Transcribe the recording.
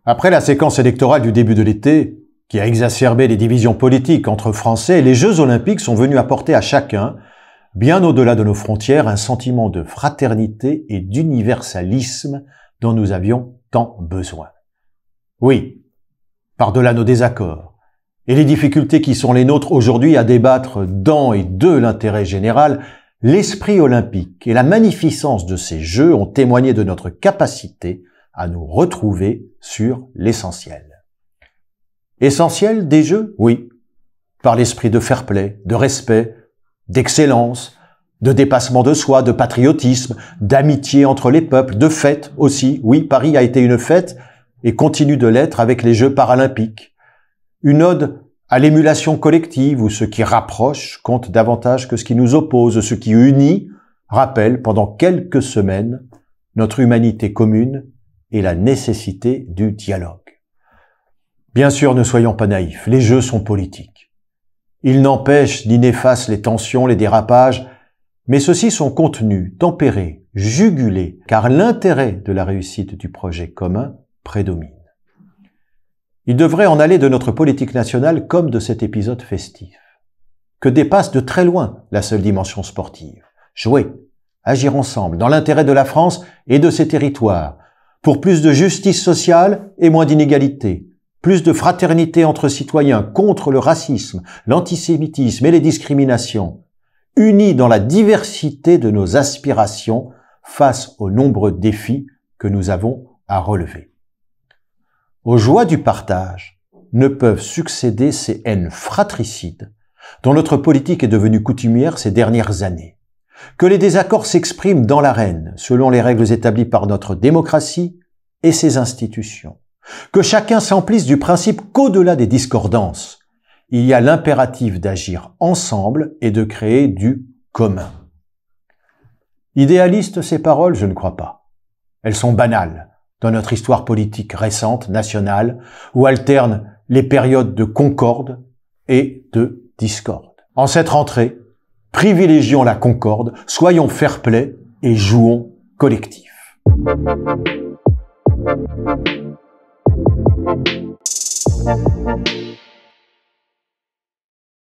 Après la séquence électorale du début de l'été, qui a exacerbé les divisions politiques entre Français, les Jeux Olympiques sont venus apporter à chacun, bien au-delà de nos frontières, un sentiment de fraternité et d'universalisme dont nous avions tant besoin. Oui, par-delà nos désaccords et les difficultés qui sont les nôtres aujourd'hui à débattre dans et de l'intérêt général, l'esprit olympique et la magnificence de ces Jeux ont témoigné de notre capacité à nous retrouver sur l'essentiel. Essentiel des Jeux, oui, par l'esprit de fair-play, de respect, d'excellence, de dépassement de soi, de patriotisme, d'amitié entre les peuples, de fête aussi. Oui, Paris a été une fête et continue de l'être avec les Jeux paralympiques. Une ode à l'émulation collective où ce qui rapproche compte davantage que ce qui nous oppose, ce qui unit rappelle pendant quelques semaines notre humanité commune et la nécessité du dialogue. Bien sûr, ne soyons pas naïfs, les Jeux sont politiques. Ils n'empêchent ni n'effacent les tensions, les dérapages, mais ceux-ci sont contenus, tempérés, jugulés, car l'intérêt de la réussite du projet commun prédomine. Il devrait en aller de notre politique nationale comme de cet épisode festif, que dépasse de très loin la seule dimension sportive. Jouer, agir ensemble, dans l'intérêt de la France et de ses territoires, pour plus de justice sociale et moins d'inégalité, plus de fraternité entre citoyens contre le racisme, l'antisémitisme et les discriminations, unis dans la diversité de nos aspirations face aux nombreux défis que nous avons à relever. Aux joies du partage ne peuvent succéder ces haines fratricides dont notre politique est devenue coutumière ces dernières années. Que les désaccords s'expriment dans l'arène selon les règles établies par notre démocratie et ses institutions. Que chacun s'emplisse du principe qu'au-delà des discordances, il y a l'impératif d'agir ensemble et de créer du commun. Idéalistes ces paroles, je ne crois pas. Elles sont banales dans notre histoire politique récente, nationale, où alternent les périodes de concorde et de discorde. En cette rentrée, privilégions la concorde, soyons fair-play et jouons collectif.